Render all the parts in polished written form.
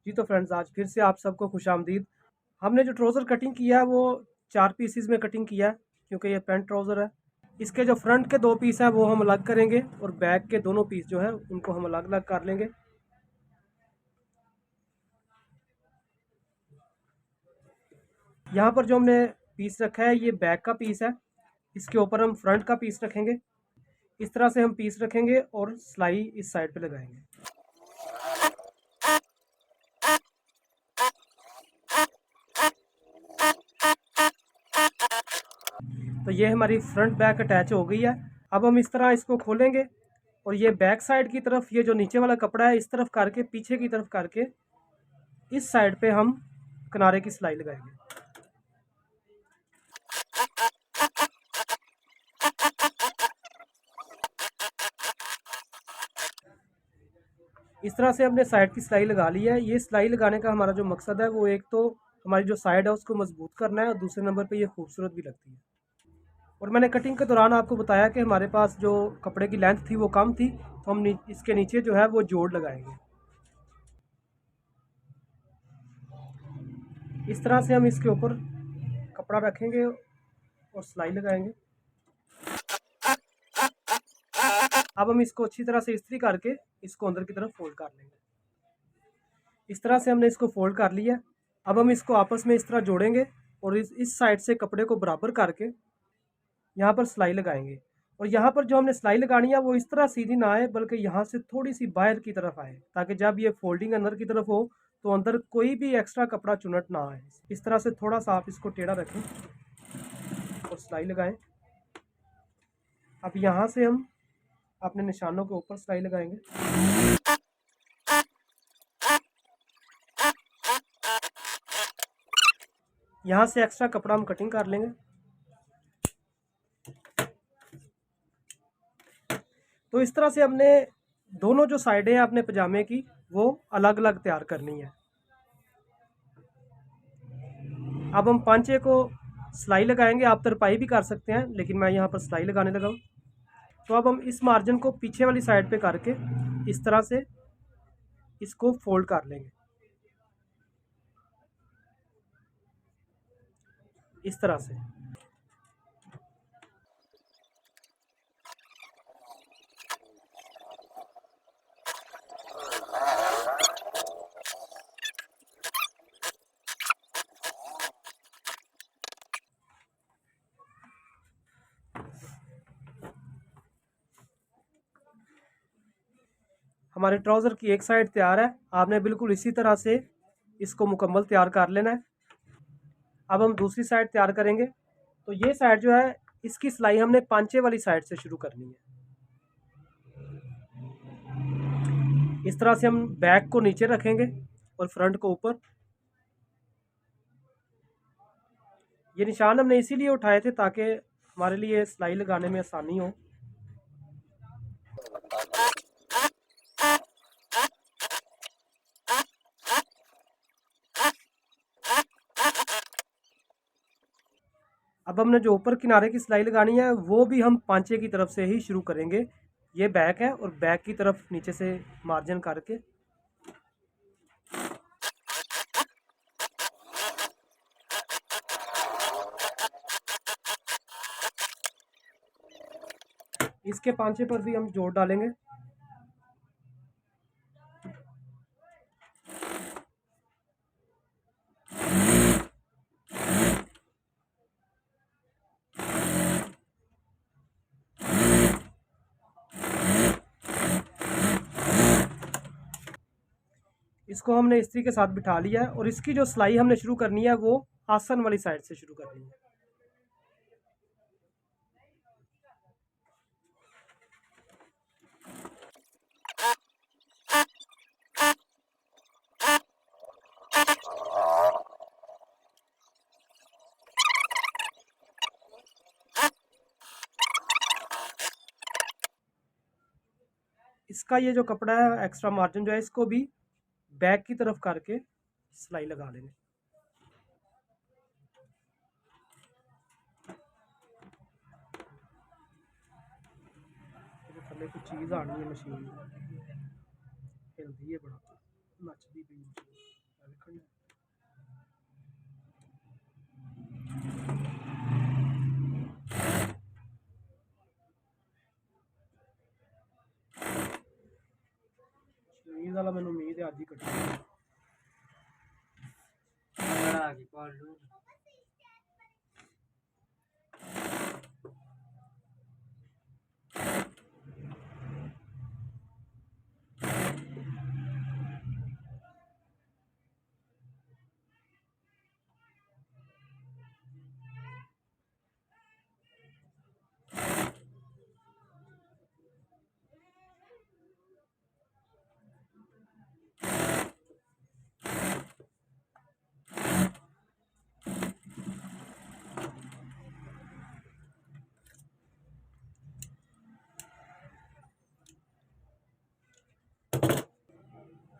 जी तो फ्रेंड्स, आज फिर से आप सबको खुशामदीद। हमने जो ट्राउज़र कटिंग किया है वो 4 पीसेज़ में कटिंग किया है, क्योंकि ये पैंट ट्राउज़र है। इसके जो फ्रंट के 2 पीस हैं वो हम अलग करेंगे और बैक के दोनों पीस जो हैं उनको हम अलग-अलग कर लेंगे। यहाँ पर जो हमने पीस रखा है ये बैक का पीस है, इसके ऊपर हम फ्रंट का पीस रखेंगे। इस तरह से हम पीस रखेंगे और सिलाई इस साइड पे लगाएंगे। तो ये हमारी फ्रंट बैक अटैच हो गई है। अब हम इस तरह इसको खोलेंगे और ये बैक साइड की तरफ ये जो नीचे वाला कपड़ा है इस तरफ करके पीछे की तरफ करके इस साइड पे हम किनारे की सिलाई लगाएंगे। इस तरह से हमने साइड की सिलाई लगा ली है। ये सिलाई लगाने का हमारा जो मकसद है वो एक तो हमारी जो साइड है उसको मजबूत करना है और दूसरे नंबर पे ये खूबसूरत भी लगती है। और मैंने कटिंग के दौरान आपको बताया कि हमारे पास जो कपड़े की लेंथ थी वो कम थी, तो हम इसके नीचे जो है वो जोड़ लगाएंगे। इस तरह से हम इसके ऊपर कपड़ा रखेंगे और सिलाई लगाएंगे। अब हम इसको अच्छी तरह से इस्त्री करके इसको अंदर की तरफ फोल्ड कर लेंगे। इस तरह से हमने इसको फोल्ड कर लिया। अब हम इसको आपस में इस तरह जोड़ेंगे और इस साइड से कपड़े को बराबर करके यहाँ पर सिलाई लगाएंगे। और यहाँ पर जो हमने सिलाई लगानी है वो इस तरह सीधी ना आए, बल्कि यहाँ से थोड़ी सी बाहर की तरफ आए, ताकि जब ये फोल्डिंग अंदर की तरफ हो तो अंदर कोई भी एक्स्ट्रा कपड़ा चुनट ना आए। इस तरह से थोड़ा सा आप इसको टेढ़ा रखें और सिलाई लगाएं। अब यहाँ से हम अपने निशानों के ऊपर सिलाई लगाएंगे। यहाँ से एक्स्ट्रा कपड़ा हम कटिंग कर लेंगे। तो इस तरह से हमने दोनों जो साइडें हैं अपने पजामे की वो अलग अलग तैयार करनी है। अब हम पांचे को सिलाई लगाएंगे। आप तरपाई भी कर सकते हैं, लेकिन मैं यहाँ पर सिलाई लगाने लगा हूँ। तो अब हम इस मार्जिन को पीछे वाली साइड पे करके इस तरह से इसको फोल्ड कर लेंगे। इस तरह से हमारे ट्राउज़र की एक साइड तैयार है। आपने बिल्कुल इसी तरह से इसको मुकम्मल तैयार कर लेना है। अब हम दूसरी साइड तैयार करेंगे। तो ये साइड जो है इसकी सिलाई हमने पांचे वाली साइड से शुरू करनी है। इस तरह से हम बैक को नीचे रखेंगे और फ्रंट को ऊपर। ये निशान हमने इसीलिए उठाए थे ताकि हमारे लिए सिलाई लगाने में आसानी हो। अब हमने जो ऊपर किनारे की सिलाई लगानी है वो भी हम पांचे की तरफ से ही शुरू करेंगे। ये बैक है और बैक की तरफ नीचे से मार्जिन करके इसके पांचे पर भी हम जोड़ डालेंगे। इसको हमने इस्त्री के साथ बिठा लिया है और इसकी जो सिलाई हमने शुरू करनी है वो आसन वाली साइड से शुरू करनी है। इसका ये जो कपड़ा है एक्स्ट्रा मार्जिन जो है इसको भी बैक की तरफ करके सिलाई लगा लेंगे। थले कुछ चीज़ आनी है, मशीन हिलदी है बड़ा, नचदी भी मशीन। मीज़ वाला मैंने उम्मीद है आज ही कटी आ गई कॉल।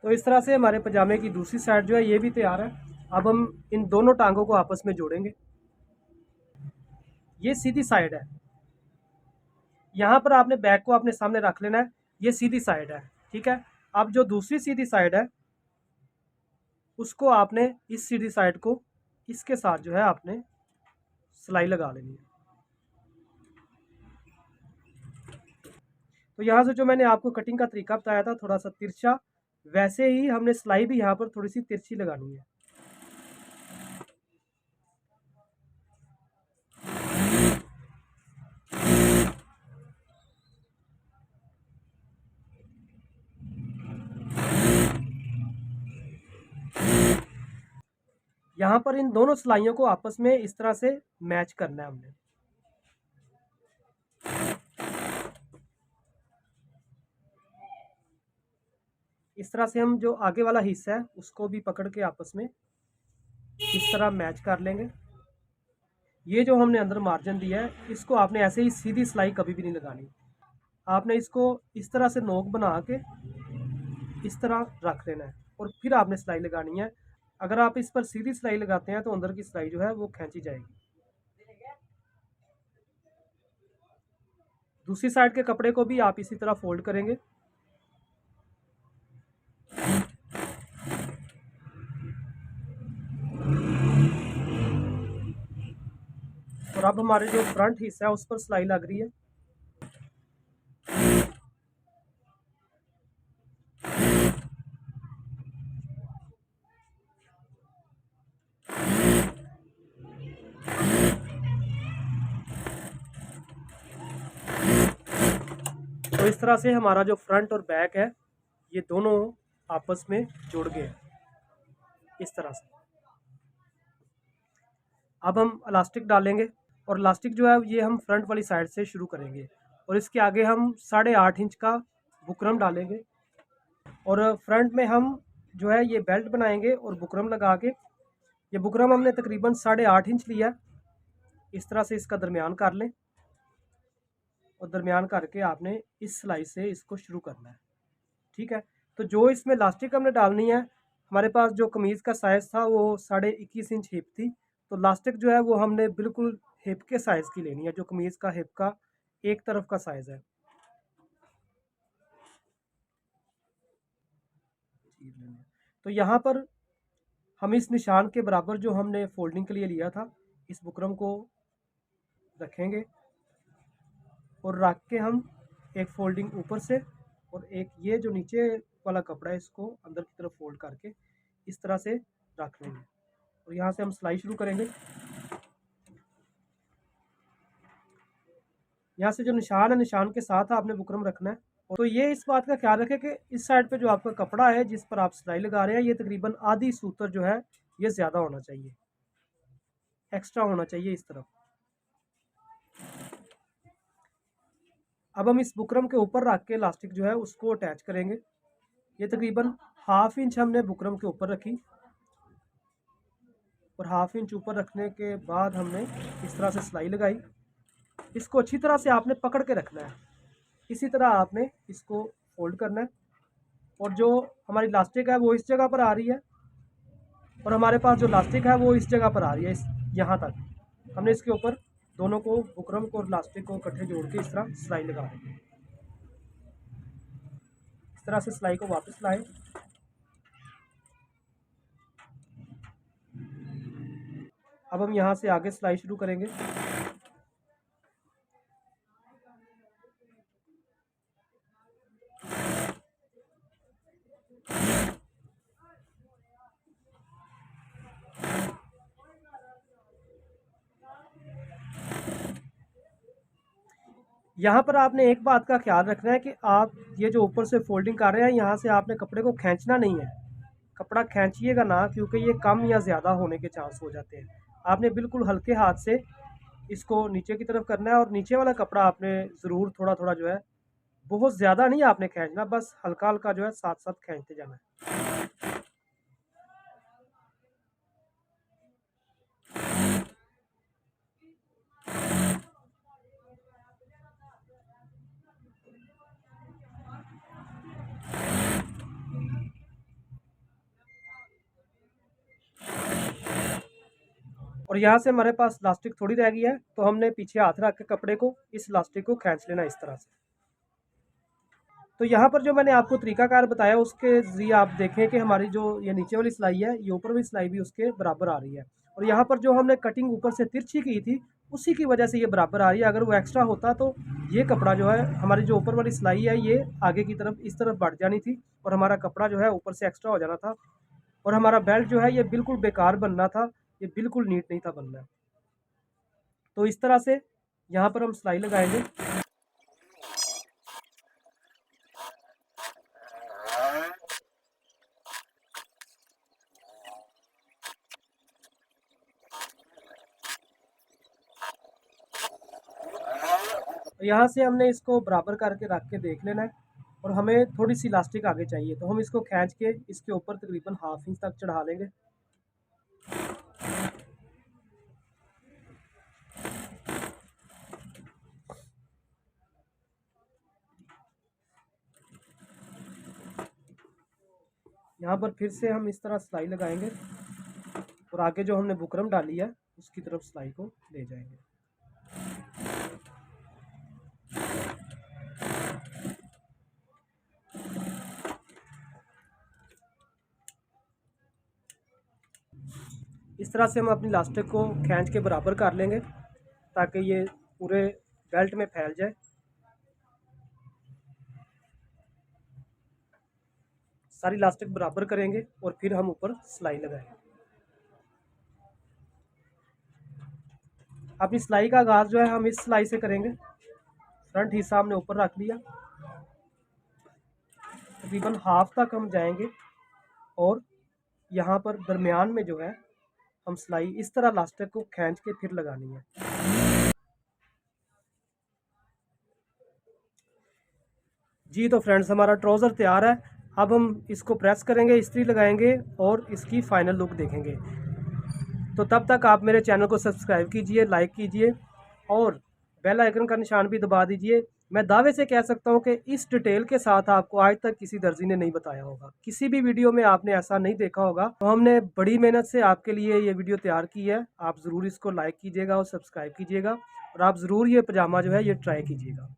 तो इस तरह से हमारे पजामे की दूसरी साइड जो है ये भी तैयार है। अब हम इन दोनों टांगों को आपस में जोड़ेंगे। ये सीधी साइड है, यहाँ पर आपने बैक को अपने सामने रख लेना है, ये सीधी साइड है, ठीक है। अब जो दूसरी सीधी साइड है उसको आपने इस सीधी साइड को इसके साथ जो है आपने सिलाई लगा लेनी है। तो यहाँ से जो मैंने आपको कटिंग का तरीका बताया था थोड़ा सा तिरछा, वैसे ही हमने सिलाई भी यहाँ पर थोड़ी सी तिरछी लगानी है। यहाँ पर इन दोनों सिलाइयों को आपस में इस तरह से मैच करना है हमने। इस तरह से हम जो आगे वाला हिस्सा है उसको भी पकड़ के आपस में इस तरह मैच कर लेंगे। ये जो हमने अंदर मार्जिन दिया है इसको आपने ऐसे ही सीधी सिलाई कभी भी नहीं लगानी, आपने इसको इस तरह से नोक बना के इस तरह रख लेना है और फिर आपने सिलाई लगानी है। अगर आप इस पर सीधी सिलाई लगाते हैं तो अंदर की सिलाई जो है वो खींची जाएगी। दूसरी साइड के कपड़े को भी आप इसी तरह फोल्ड करेंगे। और अब हमारे जो फ्रंट हिस्सा है उस पर सिलाई लग रही है। तो इस तरह से हमारा जो फ्रंट और बैक है ये दोनों आपस में जुड़ गए इस तरह से। अब हम इलास्टिक डालेंगे और इलास्टिक जो है ये हम फ्रंट वाली साइड से शुरू करेंगे और इसके आगे हम 8.5 इंच का बुकरम डालेंगे और फ्रंट में हम जो है ये बेल्ट बनाएंगे और बुकरम लगा के, ये बुकरम हमने तकरीबन 8.5 इंच लिया। इस तरह से इसका दरमियान कर लें और दरमियान करके आपने इस सिलाई से इसको शुरू करना है, ठीक है। तो जो इसमें इलास्टिक हमने डालनी है, हमारे पास जो कमीज़ का साइज़ था वो 21.5 इंच हिप थी, तो इलास्टिक जो है वो हमने बिल्कुल हिप के साइज़ की लेनी है, जो कमीज़ का हिप का एक तरफ का साइज़ है। तो यहाँ पर हम इस निशान के बराबर जो हमने फोल्डिंग के लिए लिया था इस बुकरम को रखेंगे और रख के हम एक फोल्डिंग ऊपर से और एक ये जो नीचे वाला कपड़ा है इसको अंदर की तरफ फोल्ड करके इस तरह से रख लेंगे और यहाँ से हम सिलाई शुरू करेंगे। यहाँ से जो निशान है निशान के साथ आपने बुकरम रखना है। तो ये इस बात का ख्याल रखें कि इस साइड पे जो आपका कपड़ा है जिस पर आप सिलाई लगा रहे हैं ये तकरीबन आधी सूतर जो है ये ज़्यादा होना चाहिए, एक्स्ट्रा होना चाहिए इस तरफ। अब हम इस बुकरम के ऊपर रख के इलास्टिक जो है उसको अटैच करेंगे। ये तकरीबन 1/2 इंच हमने बुकरम के ऊपर रखी और 1/2 इंच ऊपर रखने के बाद हमने इस तरह से सिलाई लगाई। इसको अच्छी तरह से आपने पकड़ के रखना है, इसी तरह आपने इसको फोल्ड करना है और जो हमारी इलास्टिक है वो इस जगह पर आ रही है और हमारे पास जो इलास्टिक है वो इस जगह पर आ रही है, इस यहाँ तक हमने इसके ऊपर दोनों को बुकरम को और इलास्टिक को इकट्ठे जोड़ के इस तरह सिलाई लगा देंगे। इस तरह से सिलाई को वापस लाएं अब हम यहाँ से आगे सिलाई शुरू करेंगे। यहाँ पर आपने एक बात का ख्याल रखना है कि आप ये जो ऊपर से फोल्डिंग कर रहे हैं, यहाँ से आपने कपड़े को खींचना नहीं है। कपड़ा खींचिएगा ना, क्योंकि ये कम या ज़्यादा होने के चांस हो जाते हैं। आपने बिल्कुल हल्के हाथ से इसको नीचे की तरफ करना है, और नीचे वाला कपड़ा आपने ज़रूर थोड़ा थोड़ा जो है, बहुत ज़्यादा नहीं आपने खींचना, बस हल्का हल्का जो है साथ साथ खींचते जाना है। और यहाँ से हमारे पास इलास्टिक थोड़ी रह गई है, तो हमने पीछे हाथ रख के कपड़े को इस इलास्टिक को खींच लेना इस तरह से। तो यहाँ पर जो मैंने आपको तरीकाकार बताया, उसके ज़रिए आप देखें कि हमारी जो ये नीचे वाली सिलाई है, ये ऊपर वाली सिलाई भी उसके बराबर आ रही है। और यहाँ पर जो हमने कटिंग ऊपर से तिरछी की थी, उसी की वजह से ये बराबर आ रही है। अगर वो एक्स्ट्रा होता तो ये कपड़ा जो है, हमारी जो ऊपर वाली सिलाई है, ये आगे की तरफ इस तरफ बढ़ जानी थी, और हमारा कपड़ा जो है ऊपर से एक्स्ट्रा हो जाना था, और हमारा बेल्ट जो है ये बिल्कुल बेकार बनना था, ये बिल्कुल नीट नहीं था बनना। तो इस तरह से यहाँ पर हम सिलाई लगाएंगे। यहाँ से हमने इसको बराबर करके रख के देख लेना है, और हमें थोड़ी सी इलास्टिक आगे चाहिए, तो हम इसको खींच के इसके ऊपर तकरीबन 1/2 इंच तक चढ़ा लेंगे। यहाँ पर फिर से हम इस तरह सिलाई लगाएंगे, और आगे जो हमने बुकरम डाली है उसकी तरफ सिलाई को ले जाएंगे। इस तरह से हम अपनी इलास्टिक को खींच के बराबर कर लेंगे, ताकि ये पूरे बेल्ट में फैल जाए। सारी इलास्टिक बराबर करेंगे और फिर हम ऊपर सिलाई लगाएंगे। अपनी सिलाई का आगाज़ जो है हम इस सिलाई से करेंगे। फ्रंट हिस्सा हमने ऊपर रख लिया, तकरीबन 1/2 तक हम जाएंगे, और यहाँ पर दरमियान में जो है हम सिलाई इस तरह इलास्टिक को खींच के फिर लगानी है। जी तो फ्रेंड्स, हमारा ट्राउज़र तैयार है। अब हम इसको प्रेस करेंगे, इस्त्री लगाएंगे और इसकी फ़ाइनल लुक देखेंगे। तो तब तक आप मेरे चैनल को सब्सक्राइब कीजिए, लाइक कीजिए, और बेल आइकन का निशान भी दबा दीजिए। मैं दावे से कह सकता हूं कि इस डिटेल के साथ आपको आज तक किसी दर्जी ने नहीं बताया होगा, किसी भी वीडियो में आपने ऐसा नहीं देखा होगा। तो हमने बड़ी मेहनत से आपके लिए ये वीडियो तैयार की है। आप ज़रूर इसको लाइक कीजिएगा और सब्सक्राइब कीजिएगा, और आप ज़रूर ये पजामा जो है ये ट्राई कीजिएगा।